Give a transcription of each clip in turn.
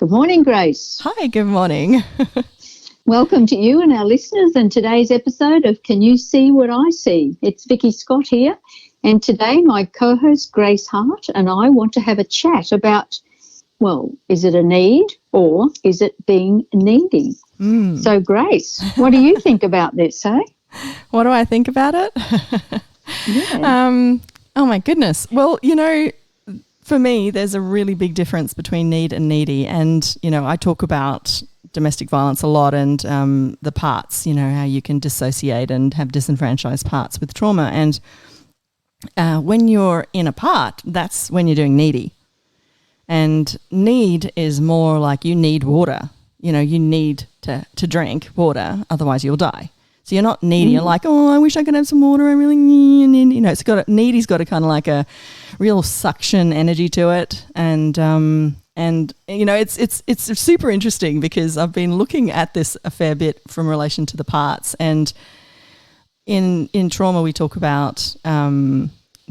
Good morning, Grace. Hi, good morning. Welcome to you and our listeners and today's episode of Can You See What I See? It's Vicki Scott here, and today my co-host Grace Hart and I want to have a chat about, well, is it a need or is it being needy? So, Grace, what do you think about this, eh? What do I think about it? Yeah. Oh, my goodness. Well, for me, there's a really big difference between need and needy. And, I talk about domestic violence a lot and the parts, how you can dissociate and have disenfranchised parts with trauma. And when you're in a part, that's when you're doing needy. And need is more like you need water. You need to drink water, otherwise you'll die. So you're not needy. You're like, oh, I wish I could have some water. I really need, needy's got a kind of like a real suction energy to it. And it's super interesting because I've been looking at this a fair bit from relation to the parts. And in trauma, we talk about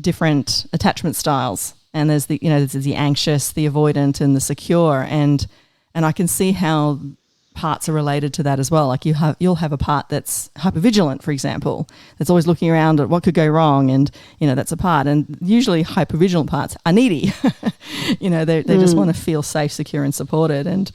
different attachment styles. And there's the anxious, the avoidant, and the secure. And I can see how parts are related to that as well. Like you'll have a part that's hypervigilant, for example, that's always looking around at what could go wrong, and that's a part. And usually hypervigilant parts are needy. They just want to feel safe, secure, and supported. And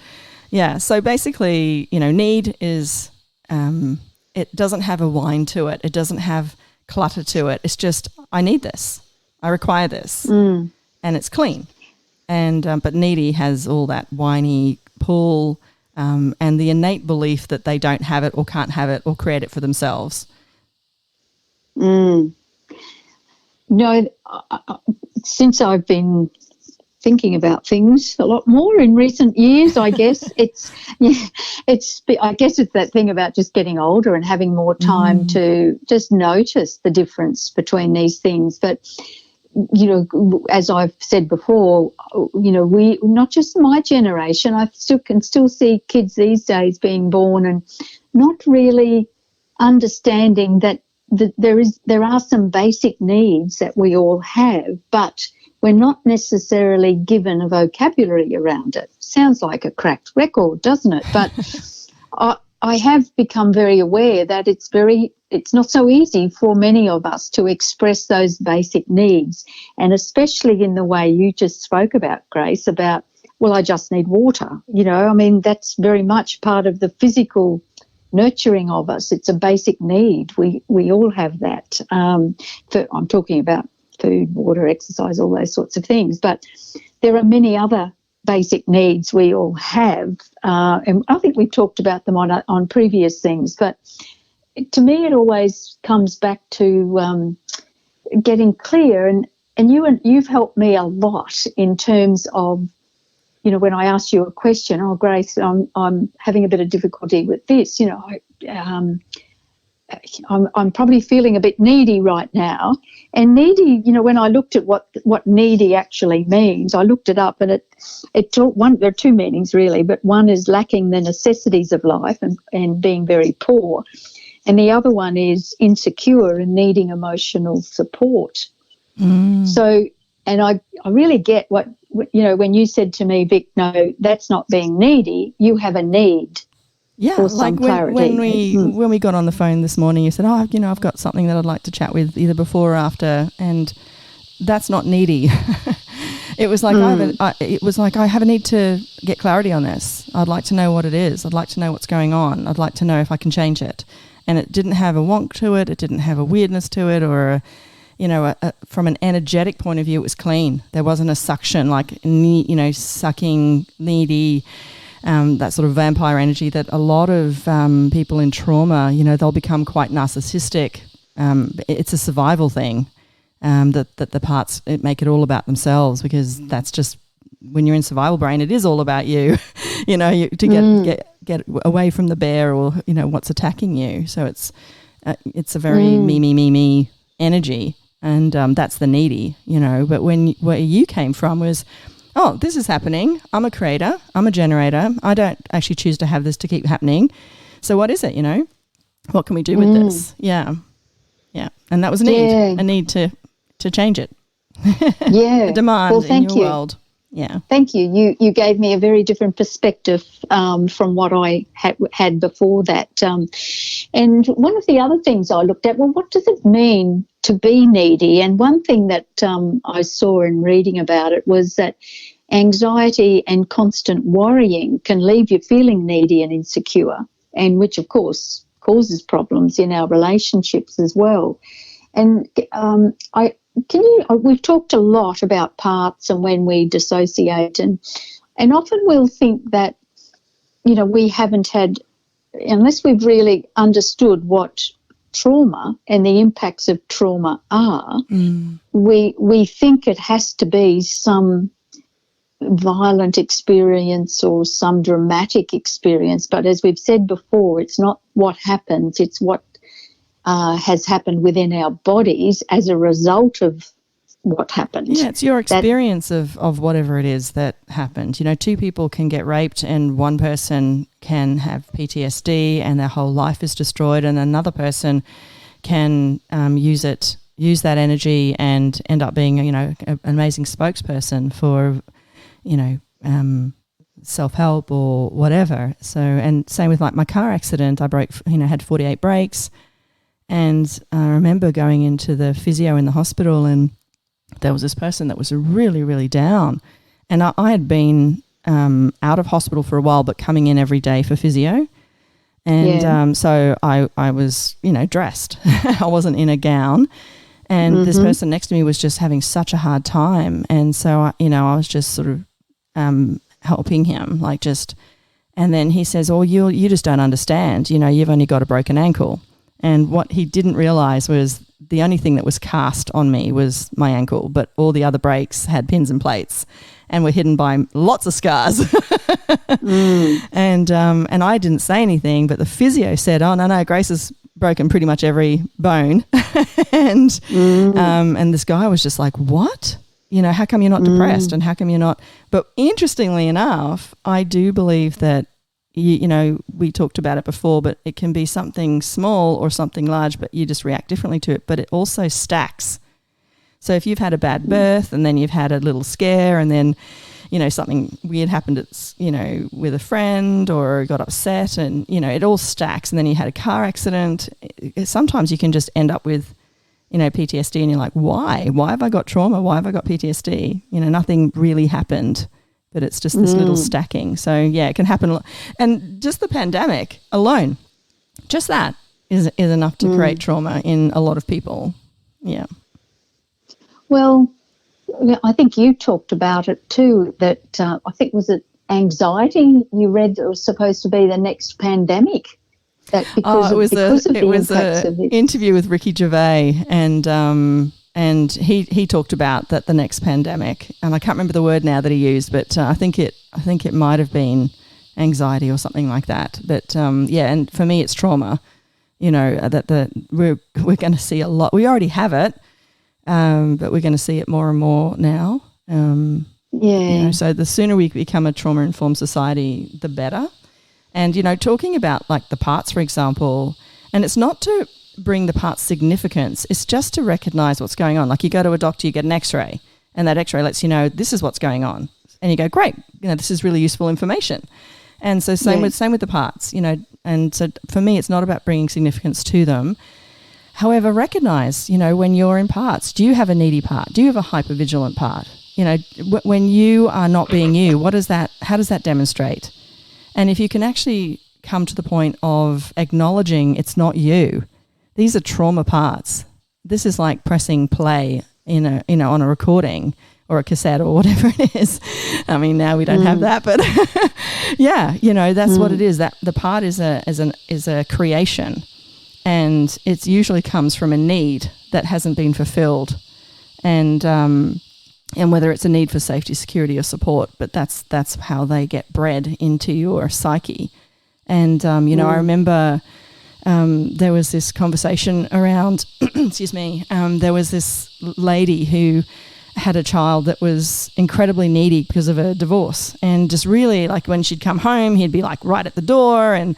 so basically, need is it doesn't have a whine to it. It doesn't have clutter to it. It's just I need this, I require this, and it's clean. And but needy has all that whiny pull. And the innate belief that they don't have it or can't have it or create it for themselves. Since I've been thinking about things a lot more in recent years, I guess it's that thing about just getting older and having more time to just notice the difference between these things. But as I've said before, we, not just my generation, I can still see kids these days being born and not really understanding that there are some basic needs that we all have, but we're not necessarily given a vocabulary around it. Sounds like a cracked record, doesn't it? But I have become very aware that it's not so easy for many of us to express those basic needs, and especially in the way you just spoke about, Grace, about, well, I just need water. That's very much part of the physical nurturing of us. It's a basic need. We all have that. I'm talking about food, water, exercise, all those sorts of things. But there are many other basic needs we all have, and I think we've talked about them on previous things, but to me it always comes back to getting clear, and you've helped me a lot in terms of, when I ask you a question, oh, Grace, I'm having a bit of difficulty with this, I'm probably feeling a bit needy right now. And needy, when I looked at what needy actually means, I looked it up, and there are two meanings really, but one is lacking the necessities of life and being very poor. And the other one is insecure and needing emotional support. So, and I really get what, when you said to me, Vic, no, that's not being needy, you have a need. Yeah, like when we got on the phone this morning, you said, oh, I've got something that I'd like to chat with either before or after, and that's not needy. It was like I have a need to get clarity on this. I'd like to know what it is. I'd like to know what's going on. I'd like to know if I can change it. And it didn't have a wonk to it. It didn't have a weirdness to it, or from an energetic point of view, it was clean. There wasn't a suction, like sucking, needy. That sort of vampire energy that a lot of people in trauma, they'll become quite narcissistic. It's a survival thing, that the parts make it all about themselves, because that's just, when you're in survival brain, it is all about you, to get away from the bear or, what's attacking you. So it's a very me energy, and that's the needy, But where you came from was, oh, this is happening. I'm a creator. I'm a generator. I don't actually choose to have this to keep happening. So what is it, What can we do with this? Yeah. Yeah. And that was a need to change it. Yeah. A demand in your world. Yeah. Thank you. You gave me a very different perspective from what I had before that. And one of the other things I looked at, well, what does it mean to be needy? And one thing that I saw in reading about it was that anxiety and constant worrying can leave you feeling needy and insecure, and which, of course, causes problems in our relationships as well. And we've talked a lot about parts and when we dissociate, and often we'll think that, we haven't had, unless we've really understood what trauma and the impacts of trauma are, we think it has to be some violent experience or some dramatic experience. But as we've said before, it's not what happens, it's what has happened within our bodies as a result of what happened. Yeah, it's your experience of whatever it is that happened. Two people can get raped and one person can have PTSD and their whole life is destroyed, and another person can use that energy and end up being, an amazing spokesperson for, self-help or whatever. So, and same with like my car accident, I had 48 brakes. And I remember going into the physio in the hospital, and there was this person that was really, really down. And I had been out of hospital for a while, but coming in every day for physio. And so I was, dressed. I wasn't in a gown. And this person next to me was just having such a hard time. And so, I was just sort of helping him, and then he says, oh, you just don't understand. You've only got a broken ankle. And what he didn't realise was the only thing that was cast on me was my ankle, but all the other breaks had pins and plates and were hidden by lots of scars. And I didn't say anything, but the physio said, oh, no, Grace has broken pretty much every bone. And this guy was just like, what? How come you're not depressed, and how come you're not? But interestingly enough, I do believe that, we talked about it before, but it can be something small or something large, but you just react differently to it. But it also stacks. So if you've had a bad birth and then you've had a little scare and then, something weird happened at, with a friend or got upset and, it all stacks, and then you had a car accident, sometimes you can just end up with, PTSD, and you're like, why? Why have I got trauma? Why have I got PTSD? Nothing really happened. But it's just this little stacking. So, yeah, it can happen. And just the pandemic alone, just that is enough to create trauma in a lot of people. Yeah. Well, I think you talked about it too, that I think, was it anxiety you read that was supposed to be the next pandemic? That because it was an interview with Ricky Gervais, and he talked about that the next pandemic, and I can't remember the word now that he used, but I think it might have been anxiety or something like that. But and for me it's trauma. That we're going to see a lot. We already have it, but we're going to see it more and more now. So the sooner we become a trauma-informed society, the better. And talking about like the parts, for example, and it's not to bring the parts significance, it's just to recognize what's going on. Like you go to a doctor, you get an x-ray, and that x-ray lets you know this is what's going on, and you go, great, this is really useful information. And so same with the parts, and so for me it's not about bringing significance to them. However, recognize, when you're in parts, do you have a needy part? Do you have a hypervigilant part? When you are not being you, how does that demonstrate? And if you can actually come to the point of acknowledging it's not you, these are trauma parts. This is like pressing play on a recording or a cassette or whatever it is. I mean, now we don't have that, but that's what it is. That the part is a creation, and it usually comes from a need that hasn't been fulfilled, and whether it's a need for safety, security, or support, but that's how they get bred into your psyche. And I remember. There was this conversation around, excuse me, there was this lady who had a child that was incredibly needy because of a divorce, and just really like when she'd come home, he'd be like right at the door, and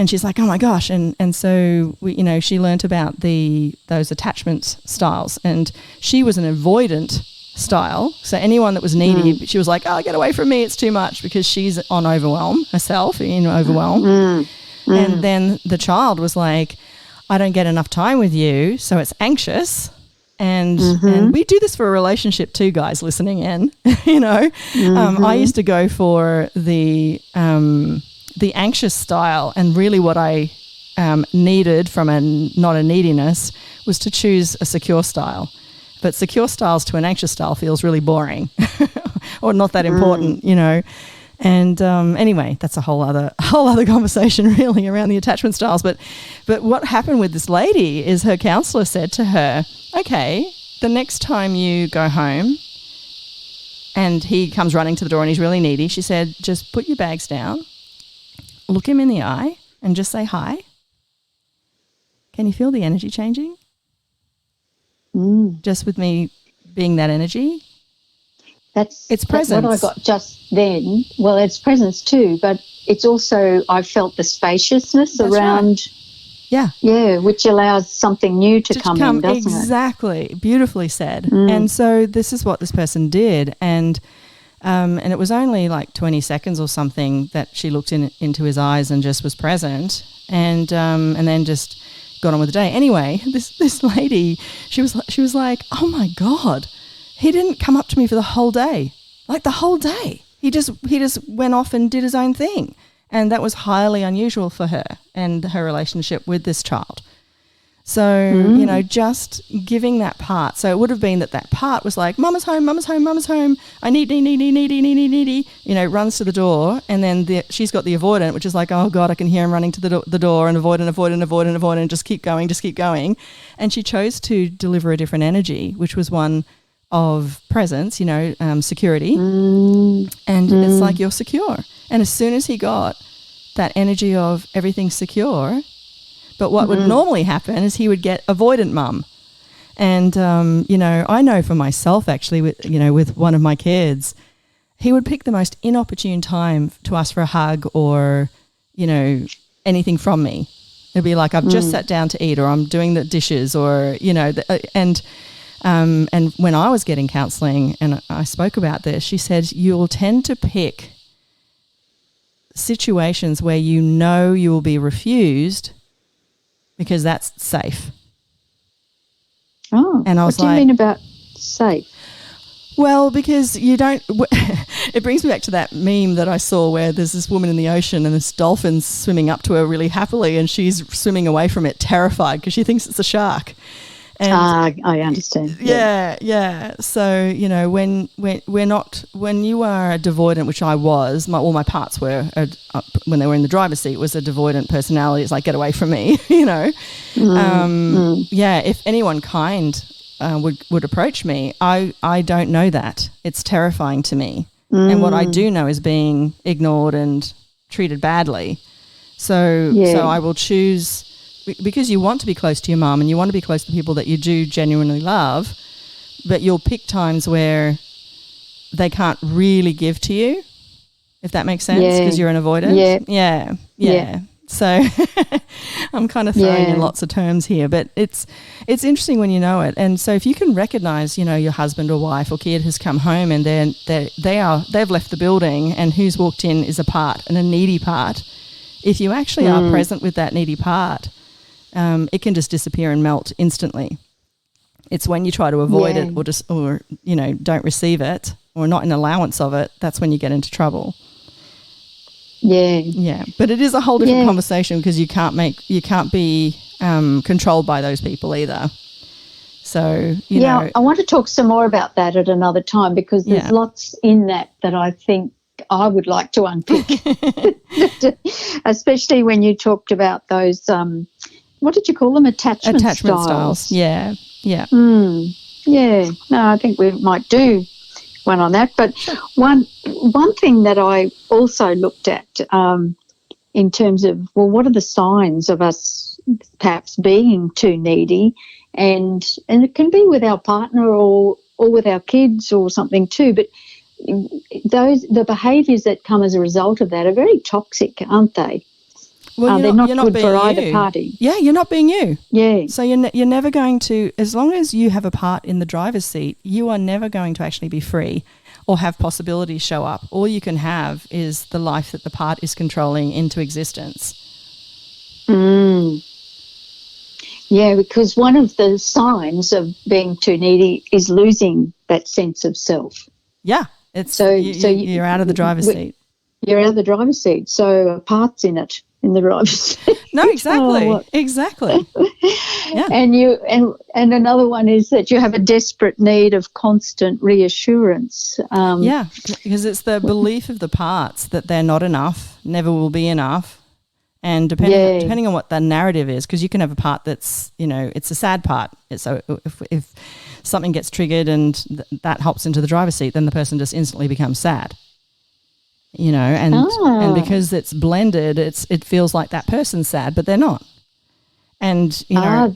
she's like, oh my gosh. And so she learnt about those attachment styles, and she was an avoidant style. So anyone that was needy, she was like, oh, get away from me, it's too much, because she's on overwhelm herself, in overwhelm. And then the child was like, I don't get enough time with you, so it's anxious. And we do this for a relationship too, guys listening in, you know. I used to go for the anxious style, and really what I needed from not a neediness was to choose a secure style. But secure styles to an anxious style feels really boring or not that important, you know. And anyway, that's a whole other conversation really around the attachment styles. But what happened with this lady is her counsellor said to her, okay, the next time you go home and he comes running to the door and he's really needy, she said, just put your bags down, look him in the eye and just say hi. Can you feel the energy changing? Just with me being that energy? It's presence. What I got just then. Well, it's presence too, but it's also, I felt the spaciousness around. Right. Yeah, which allows something new to come in, doesn't it? Exactly. Beautifully said. And so this is what this person did. And it was only like 20 seconds or something that she looked into his eyes and just was present, and then just got on with the day. Anyway, this lady, she was like, oh my God, he didn't come up to me for the whole day. Like the whole day. He just went off and did his own thing. And that was highly unusual for her and her relationship with this child. So, you know, just giving that part. So it would have been that part was like, mama's home, mama's home, mama's home. I need, you know, runs to the door. And then she's got the avoidant, which is like, oh God, I can hear him running to the door, and avoid, and just keep going. And she chose to deliver a different energy, which was one of presence, you know, security. And it's like, you're secure. And as soon as he got that energy of everything's secure, but what would normally happen is he would get avoidant mum. And, you know, I know for myself actually, with one of my kids, he would pick the most inopportune time to ask for a hug or, you know, anything from me. It'd be like, I've just sat down to eat, or I'm doing the dishes, or, you know, and when I was getting counselling and I spoke about this, she said, you'll tend to pick situations where you know you will be refused because that's safe. Oh, and I was what do you mean about safe? Well, because you don't it brings me back to that meme that I saw where there's this woman in the ocean and this dolphin's swimming up to her really happily, and she's swimming away from it terrified because she thinks it's a shark. And I understand. Yeah. So, you know, when you are a devoidant, which I was, all my parts were, when they were in the driver's seat, was a devoidant personality. It's like, get away from me, you know. Yeah, if anyone kind would approach me, I don't know that. It's terrifying to me. And what I do know is being ignored and treated badly. So I will choose, because you want to be close to your mum and you want to be close to people that you do genuinely love, but you'll pick times where they can't really give to you, if that makes sense, because you're an avoidant. Yeah. So I'm kind of throwing in lots of terms here, but it's interesting when you know it. And so if you can recognise, you know, your husband or wife or kid has come home and they've left the building, and who's walked in is a part, and a needy part. If you actually are present with that needy part, it can just disappear and melt instantly. It's when you try to avoid it or you know, don't receive it or not in allowance of it, that's when you get into trouble. Yeah. But it is a whole different conversation, because you can't be controlled by those people either. So, you know. I want to talk some more about that at another time, because there's lots in that I think I would like to unpick, especially when you talked about those, what did you call them? Attachment styles. Yeah. No, I think we might do one on that. But one thing that I also looked at in terms of, well, what are the signs of us perhaps being too needy? And it can be with our partner or with our kids or something too, but the behaviours that come as a result of that are very toxic, aren't they? Well, they're not good being for either you. party. Yeah, you're not being you. Yeah. So you're never going to, as long as you have a part in the driver's seat, you are never going to actually be free or have possibilities show up. All you can have is the life that the part is controlling into existence. Yeah, because one of the signs of being too needy is losing that sense of self. Yeah, you're out of the driver's seat. You're out of the driver's seat, so a part's in the driver's seat. No, exactly, exactly. Yeah. And another one is that you have a desperate need of constant reassurance. Because it's the belief of the parts that they're not enough, never will be enough. And depending on what the narrative is, because you can have a part that's, it's a sad part. So if something gets triggered and that hops into the driver's seat, then the person just instantly becomes sad. And because it's blended, it feels like that person's sad, but they're not. And yeah.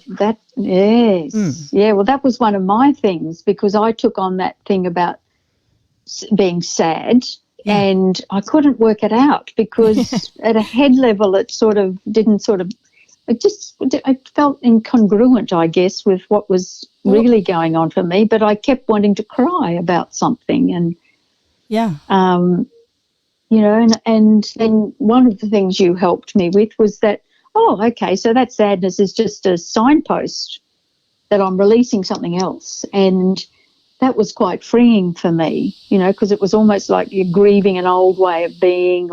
Well, that was one of my things, because I took on that thing about being sad. Yeah. And I couldn't work it out, because at a head level it felt incongruent, I guess, with what was really going on for me. But I kept wanting to cry about something, and and then one of the things you helped me with was that, so that sadness is just a signpost that I'm releasing something else. And that was quite freeing for me, because it was almost like you're grieving an old way of being,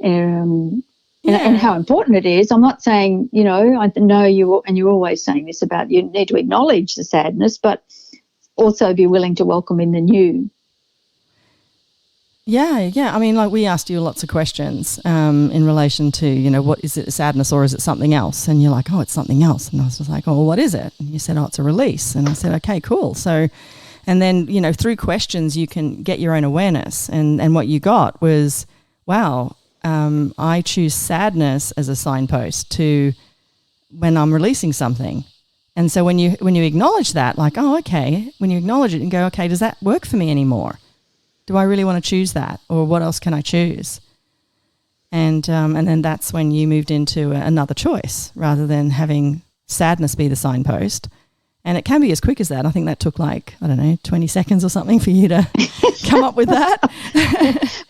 and how important it is. I'm not saying, I know you're always saying this about you need to acknowledge the sadness, but also be willing to welcome in the new. Yeah. I mean, like, we asked you lots of questions in relation to, what is it, sadness, or is it something else? And you're like, oh, it's something else. And I was just like, oh, well, what is it? And you said, oh, it's a release. And I said, okay, cool. So, and then, through questions you can get your own awareness. And what you got was, wow, I choose sadness as a signpost to when I'm releasing something. And so when you acknowledge that, like, oh, okay, when you acknowledge it and go, okay, does that work for me anymore? Do I really want to choose that, or what else can I choose? And then that's when you moved into another choice, rather than having sadness be the signpost. And it can be as quick as that. I think that took 20 seconds or something for you to come up with that.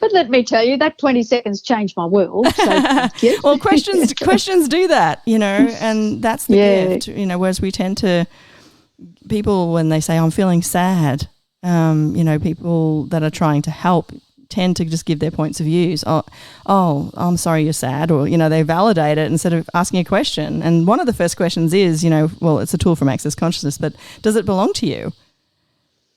But let me tell you, that 20 seconds changed my world. So well, questions do that, and that's the gift, whereas we tend to, people, when they say, I'm feeling sad, people that are trying to help tend to just give their points of views. Oh, I'm sorry you're sad, or, they validate it instead of asking a question. And one of the first questions is, well, it's a tool from Access Consciousness, but does it belong to you?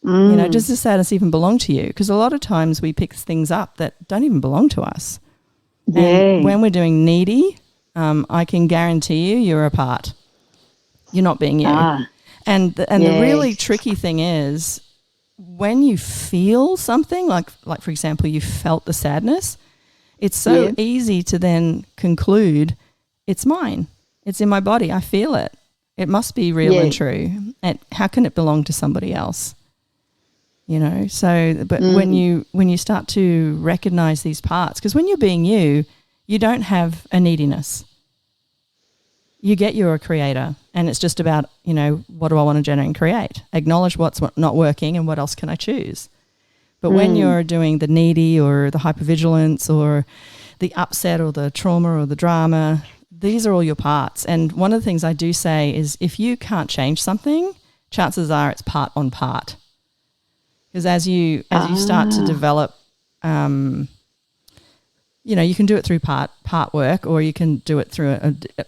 Does the sadness even belong to you? Because a lot of times we pick things up that don't even belong to us. Yeah. And when we're doing needy, I can guarantee you're a part. You're not being you. And the really tricky thing is, when you feel something, like for example, you felt the sadness, it's so easy to then conclude, it's mine. It's in my body. I feel it. It must be real and true. And how can it belong to somebody else? So, but when you start to recognize these parts, because when you're being you don't have a neediness. You get you're a creator, and it's just about, what do I want to generate and create? Acknowledge what's not working and what else can I choose? But when you're doing the needy or the hypervigilance or the upset or the trauma or the drama, these are all your parts. And one of the things I do say is, if you can't change something, chances are it's part on part. Because as you start to develop, you can do it through part work, or you can do it through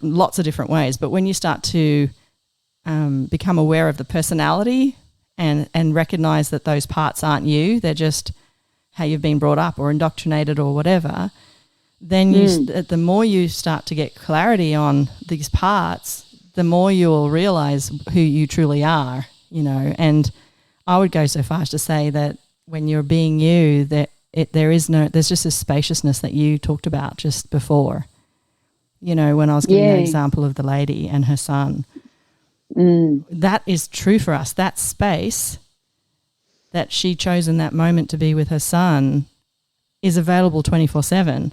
lots of different ways. But when you start to become aware of the personality and recognize that those parts aren't you, they're just how you've been brought up or indoctrinated or whatever, then the more you start to get clarity on these parts, the more you'll realize who you truly are, And I would go so far as to say that when you're being you, there's just a spaciousness that you talked about just before, when I was giving the example of the lady and her son. That is true for us. That space that she chose in that moment to be with her son is available 24/7.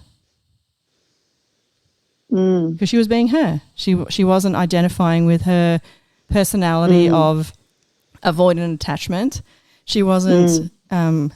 because she was being her. She wasn't identifying with her personality of avoidant attachment. She wasn't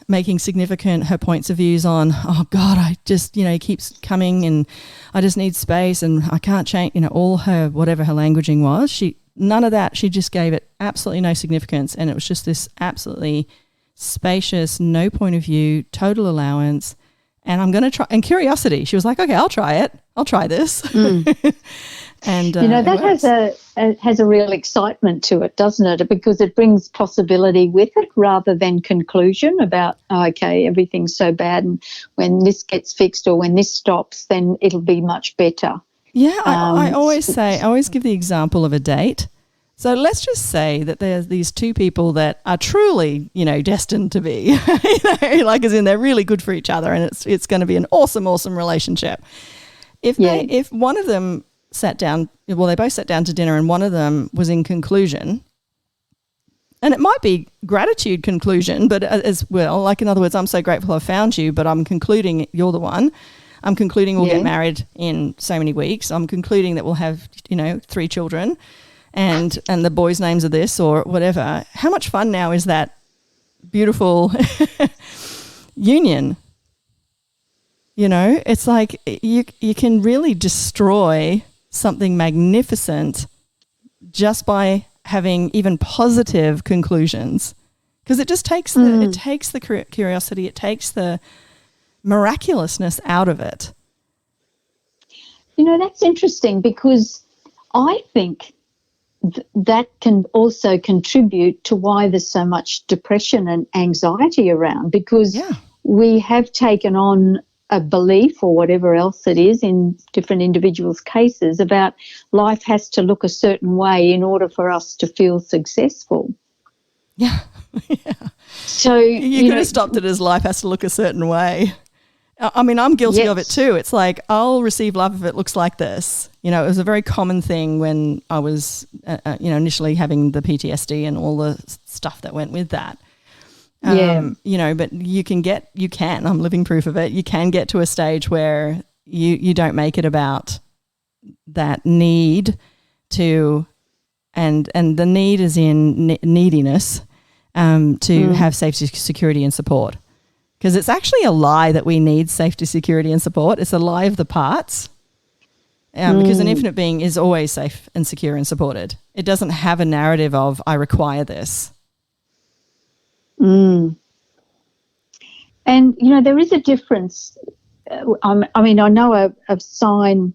making significant her points of views on, oh God, I just, he keeps coming and I just need space and I can't change, all her, whatever her languaging was. None of that. She just gave it absolutely no significance, and it was just this absolutely spacious, no point of view, total allowance. And I'm going to try, and curiosity. She was like, okay, I'll try it. I'll try this. And that has a real excitement to it, doesn't it? Because it brings possibility with it rather than conclusion about, okay, everything's so bad, and when this gets fixed or when this stops, then it'll be much better. Yeah, I always give the example of a date. So let's just say that there's these two people that are truly, destined to be, like as in they're really good for each other, and it's going to be an awesome, awesome relationship. If one of them sat down, well, they both sat down to dinner, and one of them was in conclusion, and it might be gratitude conclusion, but as well, like in other words, I'm so grateful I found you, but I'm concluding you're the one. I'm concluding we'll get married in so many weeks. I'm concluding that we'll have, 3 children and the boys' names are this or whatever. How much fun now is that beautiful union? It's like you can really destroy something magnificent just by having even positive conclusions, because it just takes the curiosity, it takes the miraculousness out of it. That's interesting, because I think that can also contribute to why there's so much depression and anxiety around, because we have taken on a belief or whatever else it is in different individuals' cases about life has to look a certain way in order for us to feel successful. Yeah. So you could have stopped it as life has to look a certain way. I mean, I'm guilty of it too. It's like, I'll receive love if it looks like this. It was a very common thing when I was, initially having the PTSD and all the stuff that went with that. But I'm living proof of it. You can get to a stage where you don't make it about that need to, and the need is in neediness, to have safety, security and support. Because it's actually a lie that we need safety, security and support. It's a lie of the parts, because an infinite being is always safe and secure and supported. It doesn't have a narrative of, I require this. And, there is a difference. I know a sign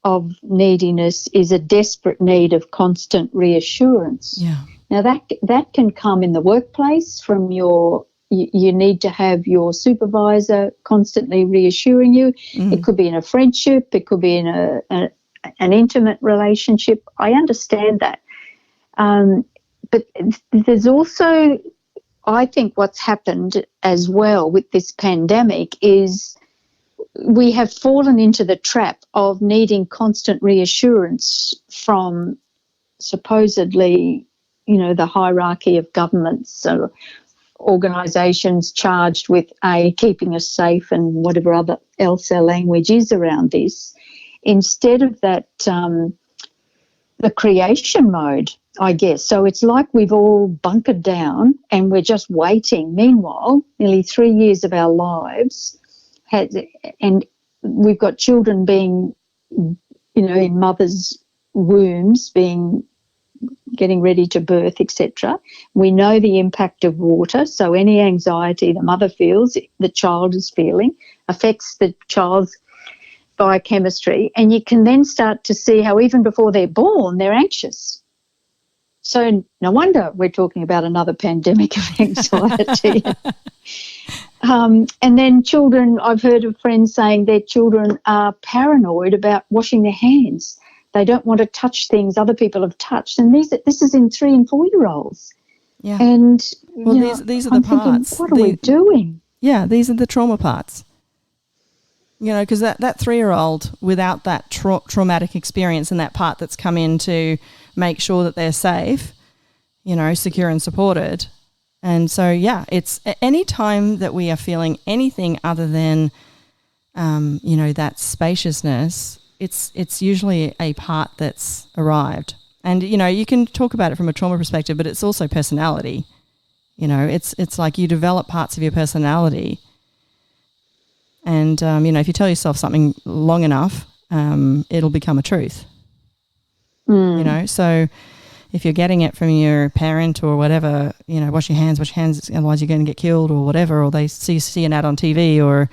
of neediness is a desperate need of constant reassurance. Yeah. Now, that can come in the workplace from you need to have your supervisor constantly reassuring you. It could be in a friendship. It could be in an intimate relationship. I understand that. But there's also, I think what's happened as well with this pandemic is we have fallen into the trap of needing constant reassurance from supposedly, the hierarchy of governments or organisations charged with keeping us safe and whatever other else our language is around this, instead of that the creation mode, I guess. So it's like we've all bunkered down and we're just waiting. Meanwhile, nearly 3 years of our lives and we've got children being, in mothers' wombs, getting ready to birth, etc. We know the impact of water, so any anxiety the mother feels, the child is feeling, affects the child's biochemistry, and you can then start to see how even before they're born, they're anxious. So no wonder we're talking about another pandemic of anxiety. And then children, I've heard of friends saying their children are paranoid about washing their hands. They don't want to touch things other people have touched. And this is in 3 and 4 year olds. Yeah. And these are the parts. What are we doing? Yeah, these are the trauma parts. Because that 3-year-old without that traumatic experience and that part that's come in to make sure that they're safe, secure and supported. And so, it's any time that we are feeling anything other than, that spaciousness, it's usually a part that's arrived. And, you know, you can talk about it from a trauma perspective, but it's also personality. You know, it's like you develop parts of your personality. And, you know, if you tell yourself something long enough, it'll become a truth. You know, so if you're getting it from your parent or whatever, you know, wash your hands, otherwise you're going to get killed or whatever, or they see an ad on TV or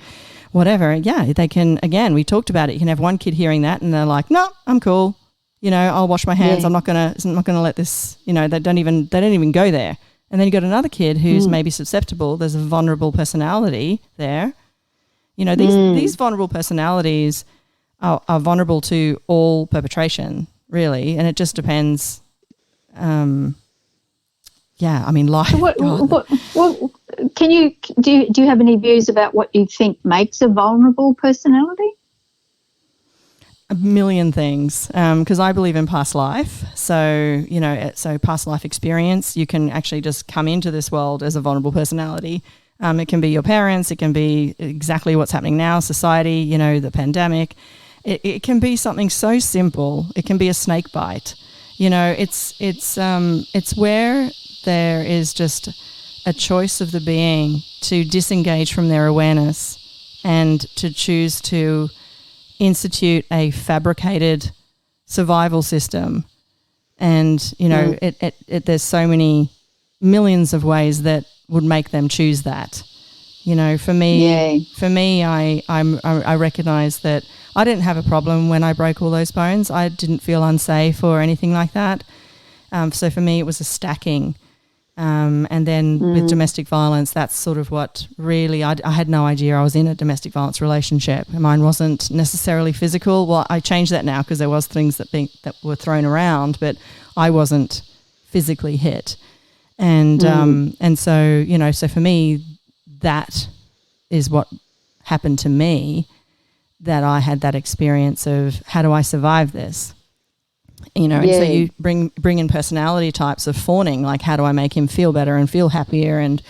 whatever. Yeah, they can, again, we talked about it. You can have one kid hearing that and they're like, no, I'm cool. You know, I'll wash my hands. I'm not gonna let this, you know, they don't even go there. And then you got another kid who's maybe susceptible. There's a vulnerable personality there. You know, these vulnerable personalities are vulnerable to all perpetration, really, and it just depends. Yeah, I mean, life. What can you do you have any views about what you think makes a vulnerable personality? A million things, because I believe in past life. So, you know, so past life experience, you can actually just come into this world as a vulnerable personality. It can be your parents, it can be exactly what's happening now, society, you know, the pandemic. It can be something so simple. It can be a snake bite. You know, it's where there is just a choice of the being to disengage from their awareness and to choose to institute a fabricated survival system. And, you know, there's so many millions of ways that would make them choose that. You know, for me, I recognize that I didn't have a problem when I broke all those bones. I didn't feel unsafe or anything like that. So for me, it was a stacking. And then with domestic violence, that's sort of what really, I had no idea I was in a domestic violence relationship. Mine wasn't necessarily physical. Well, I changed that now because there was things that were thrown around, but I wasn't physically hit. And so, you know, so for me, that is what happened to me, that I had that experience of how do I survive this? You know, and so you bring in personality types of fawning, like how do I make him feel better and feel happier, and,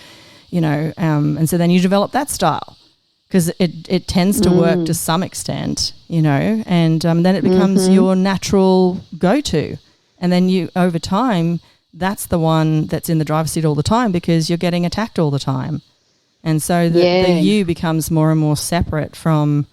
you know, and so then you develop that style because it tends to work to some extent, you know, and then it becomes your natural go-to. And then you, over time, that's the one that's in the driver's seat all the time because you're getting attacked all the time. And so the you becomes more and more separate from,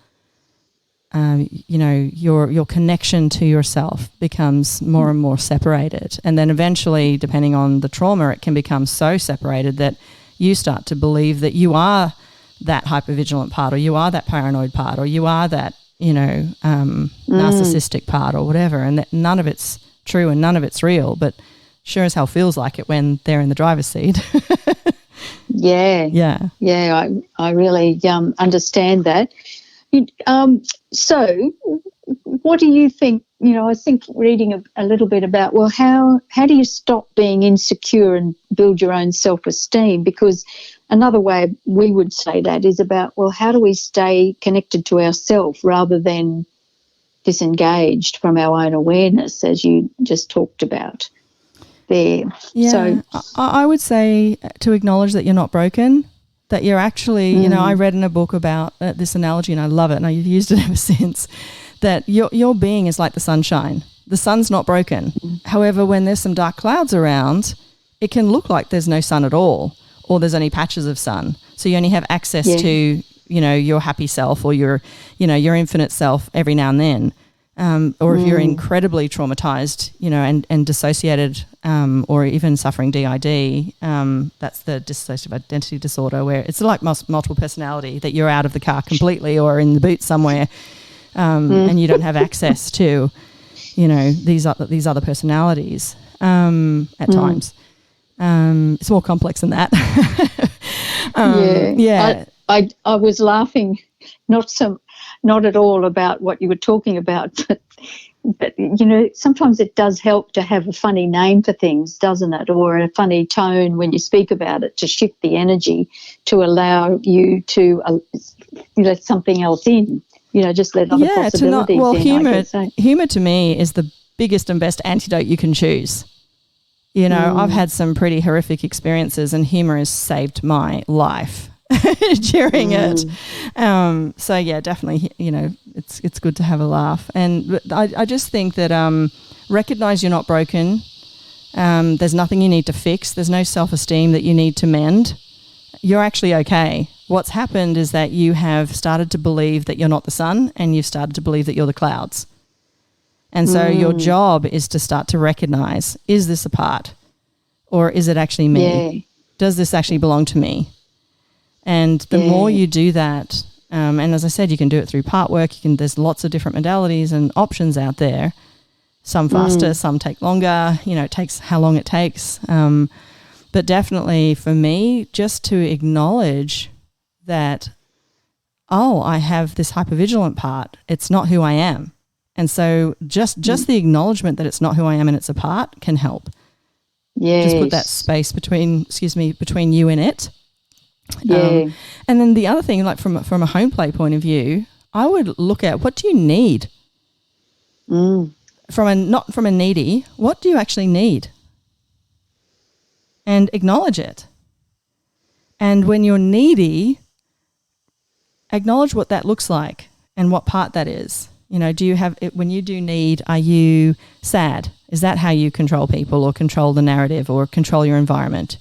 you know, your connection to yourself becomes more and more separated. And then eventually, depending on the trauma, it can become so separated that you start to believe that you are that hypervigilant part, or you are that paranoid part, or you are that, you know, narcissistic part or whatever. And that none of it's true and none of it's real, but sure as hell feels like it when they're in the driver's seat. Yeah, I really understand that. So what do you think, you know, I think reading a little bit about, well, how do you stop being insecure and build your own self-esteem? Because another way we would say that is about, well, how do we stay connected to ourselves rather than disengaged from our own awareness, as you just talked about there? Yeah, so I would say to acknowledge that you're not broken, that you're actually, you know, I read in a book about this analogy and I love it and I've used it ever since, that your being is like the sunshine. The sun's not broken. However, when there's some dark clouds around, it can look like there's no sun at all, or there's only patches of sun. So you only have access to, you know, your happy self or your, you know, your infinite self every now and then. Or if you're incredibly traumatized, you know, and dissociated, or even suffering DID, that's the dissociative identity disorder, where it's like multiple personality, that you're out of the car completely or in the boot somewhere, and you don't have access to, you know, these other personalities at times. It's more complex than that. I was laughing, not at all about what you were talking about, but you know, sometimes it does help to have a funny name for things, doesn't it? Or a funny tone when you speak about it to shift the energy, to allow you to let something else in, you know, just let other possibilities in. Humour to me is the biggest and best antidote you can choose. You know, I've had some pretty horrific experiences and humour has saved my life during it. So yeah, definitely, you know, it's good to have a laugh. And I just think that recognize you're not broken. There's nothing you need to fix. There's no self-esteem that you need to mend. You're actually okay. What's happened is that you have started to believe that you're not the sun, and you've started to believe that you're the clouds. And so your job is to start to recognize, is this a part, or is it actually me? Yeah. Does this actually belong to me? And the more you do that, and as I said, you can do it through part work. There's lots of different modalities and options out there. Some faster, some take longer. It takes how long it takes. But definitely for me, just to acknowledge that, I have this hypervigilant part. It's not who I am. And so just the acknowledgement that it's not who I am and it's a part can help. Yes. Just put that space between you and it. Yeah. And then the other thing, like from a home play point of view, I would look at, what do you need? Not from a needy, what do you actually need? And acknowledge it. And when you're needy, acknowledge what that looks like and what part that is. Do you have it when you do need? Are you sad? Is that how you control people or control the narrative or control your environment?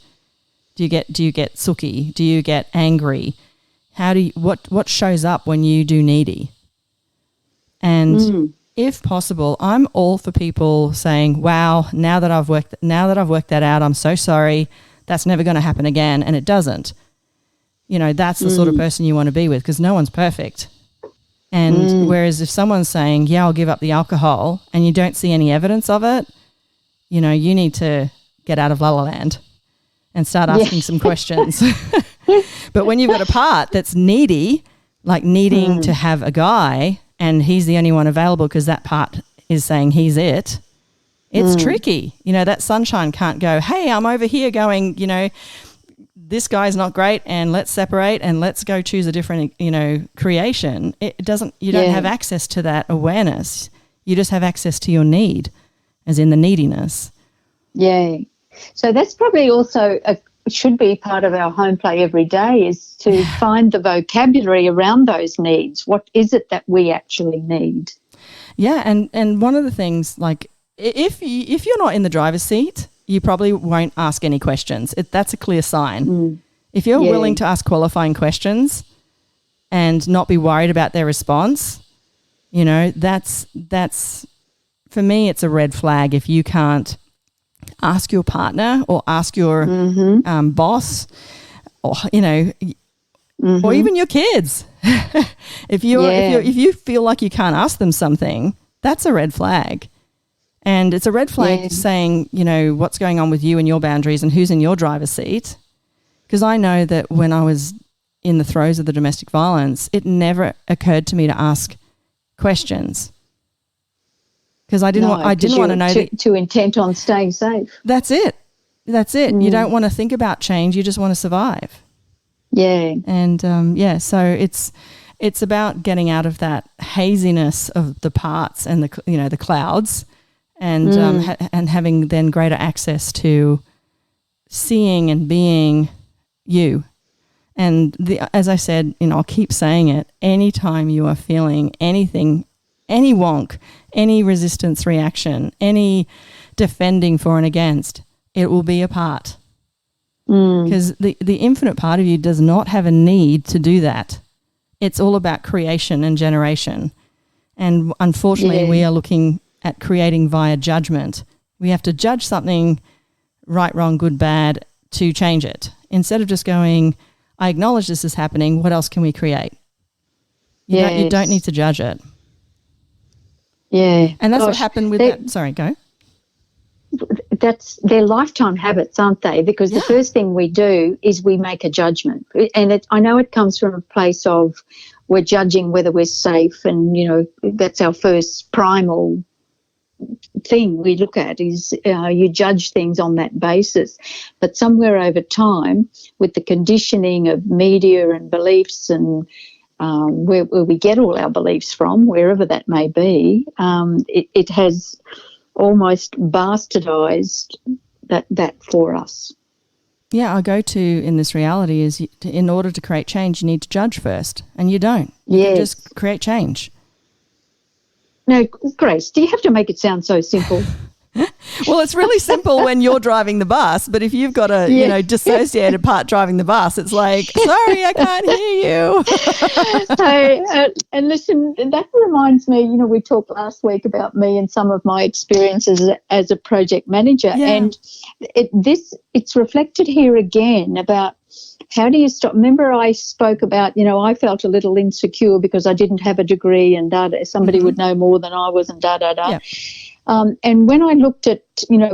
Do you get sooky? Do you get angry? What shows up when you do needy? And if possible, I'm all for people saying, "Wow, now that I've worked that out, I'm so sorry. That's never going to happen again," and it doesn't. That's the sort of person you want to be with, because no one's perfect. And whereas if someone's saying, "Yeah, I'll give up the alcohol," and you don't see any evidence of it, you need to get out of La La Land and start asking some questions. But when you've got a part that's needy, like needing to have a guy, and he's the only one available because that part is saying he's it, it's tricky. That sunshine can't go, "Hey, I'm over here going, this guy's not great and let's separate and let's go choose a different, creation." It doesn't, you don't have access to that awareness. You just have access to your need, as in the neediness. Yeah. So that's probably also should be part of our home play every day, is to find the vocabulary around those needs. What is it that we actually need? Yeah, and one of the things, like if you're not in the driver's seat, you probably won't ask any questions. That's a clear sign. If you're willing to ask qualifying questions and not be worried about their response, that's for me, it's a red flag if you can't ask your partner or ask your boss or or even your kids. if you feel like you can't ask them something, that's a red flag. And it's a red flag saying, what's going on with you and your boundaries and who's in your driver's seat. Because I know that when I was in the throes of the domestic violence, it never occurred to me to ask questions. Because I didn't want to know too intent on staying safe. That's it. You don't want to think about change. You just want to survive. Yeah. And so it's about getting out of that haziness of the parts and the clouds, and having then greater access to seeing and being you. And as I said, I'll keep saying it. Anytime you are feeling anything, any wonk, any resistance reaction, any defending for and against, it will be a part. Because the infinite part of you does not have a need to do that. It's all about creation and generation. And unfortunately, we are looking at creating via judgment. We have to judge something right, wrong, good, bad to change it. Instead of just going, I acknowledge this is happening, what else can we create? You don't need to judge it. Yeah. And that's what happened with that. Sorry, go. They're lifetime habits, aren't they? Because the first thing we do is we make a judgment. And I know it comes from a place of we're judging whether we're safe, and, that's our first primal thing we look at is you judge things on that basis. But somewhere over time, with the conditioning of media and beliefs and where we get all our beliefs from, wherever that may be, it has almost bastardized that for us. Yeah, our go-to in this reality is in order to create change, you need to judge first, and you don't. You can just create change. No, Grace, do you have to make it sound so simple? Well, it's really simple when you're driving the bus, but if you've got a dissociated part driving the bus, it's like, sorry, I can't hear you. And listen, that reminds me, we talked last week about me and some of my experiences as a project manager, and it's reflected here again about how do you stop? Remember I spoke about, I felt a little insecure because I didn't have a degree and somebody would know more than I was and Yeah. And when I looked at,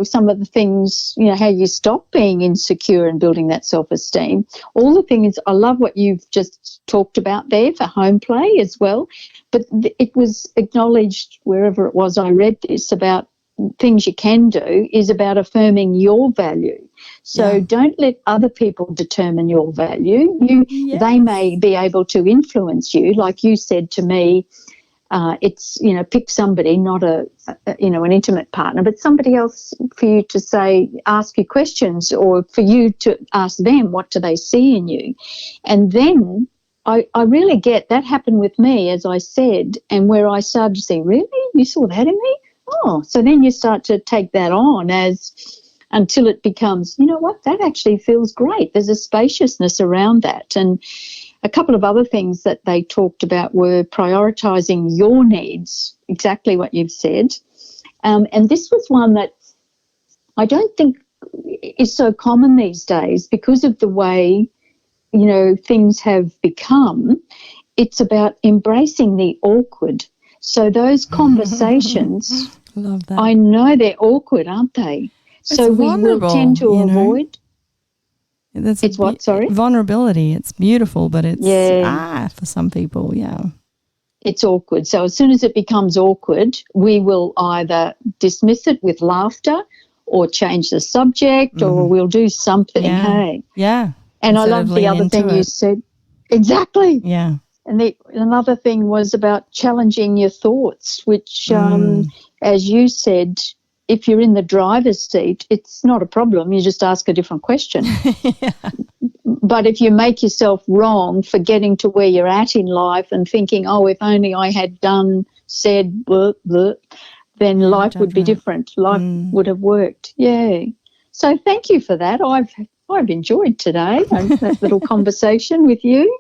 some of the things, how you stop being insecure and building that self-esteem, all the things, I love what you've just talked about there for home play as well, but it was acknowledged wherever it was I read this about things you can do is about affirming your value. So don't let other people determine your value. They may be able to influence you, like you said to me. It's, pick somebody, not an intimate partner, but somebody else for you to say, ask you questions, or for you to ask them, what do they see in you? And then I really get that happened with me, as I said, and where I started to say, really? You saw that in me? Oh, so then you start to take that on until it becomes, you know what, that actually feels great. There's a spaciousness around that. And a couple of other things that they talked about were prioritising your needs, exactly what you've said. And this was one that I don't think is so common these days because of the way, things have become. It's about embracing the awkward. So those conversations, love that. I know they're awkward, aren't they? So we will tend to avoid. It's what, sorry? Vulnerability. It's beautiful, but it's for some people, it's awkward. So as soon as it becomes awkward, we will either dismiss it with laughter or change the subject or we'll do something, hey? Yeah. And I love the other thing you said. Exactly. Yeah. And another thing was about challenging your thoughts, which, as you said, if you're in the driver's seat, it's not a problem. You just ask a different question. But if you make yourself wrong for getting to where you're at in life and thinking, oh, if only I had said, blah, blah, then life would be different. Life would have worked. Yeah. So thank you for that. I've enjoyed today that little conversation with you.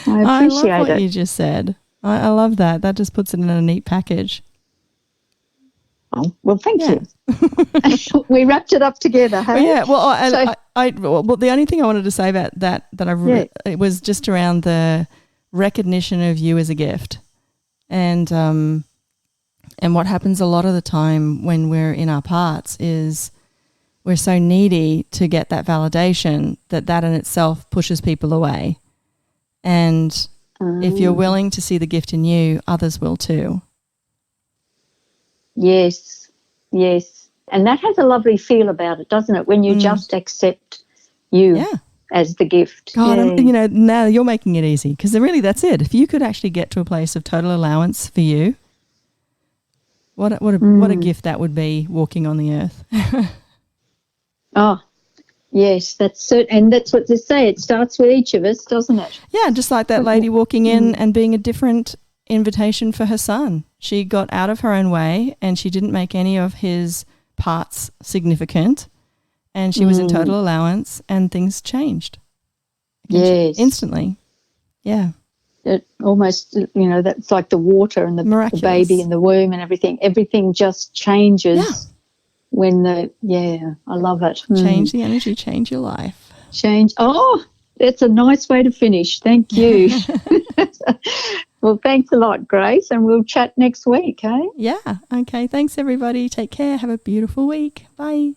I appreciate I love what you just said. I love that. That just puts it in a neat package. Oh, well, thank you. We wrapped it up together, hey? Yeah, well, the only thing I wanted to say about that it was just around the recognition of you as a gift. And what happens a lot of the time when we're in our parts is we're so needy to get that validation that in itself pushes people away. And if you're willing to see the gift in you, others will too. Yes. And that has a lovely feel about it, doesn't it, when you just accept you as the gift. God, now you're making it easy because really that's it. If you could actually get to a place of total allowance for you, what a gift that would be walking on the earth. Oh, yes, that's it. And that's what they say. It starts with each of us, doesn't it? Yeah, just like that lady walking in and being a different invitation for her son. She got out of her own way and she didn't make any of his parts significant and she was in total allowance and things changed. Instantly. Yeah. It almost, that's like the water and the baby in the womb and everything. Everything just changes when I love it. Change the energy, change your life. Oh, that's a nice way to finish. Thank you. Well, thanks a lot, Grace, and we'll chat next week, eh? Yeah. Okay. Thanks, everybody. Take care. Have a beautiful week. Bye.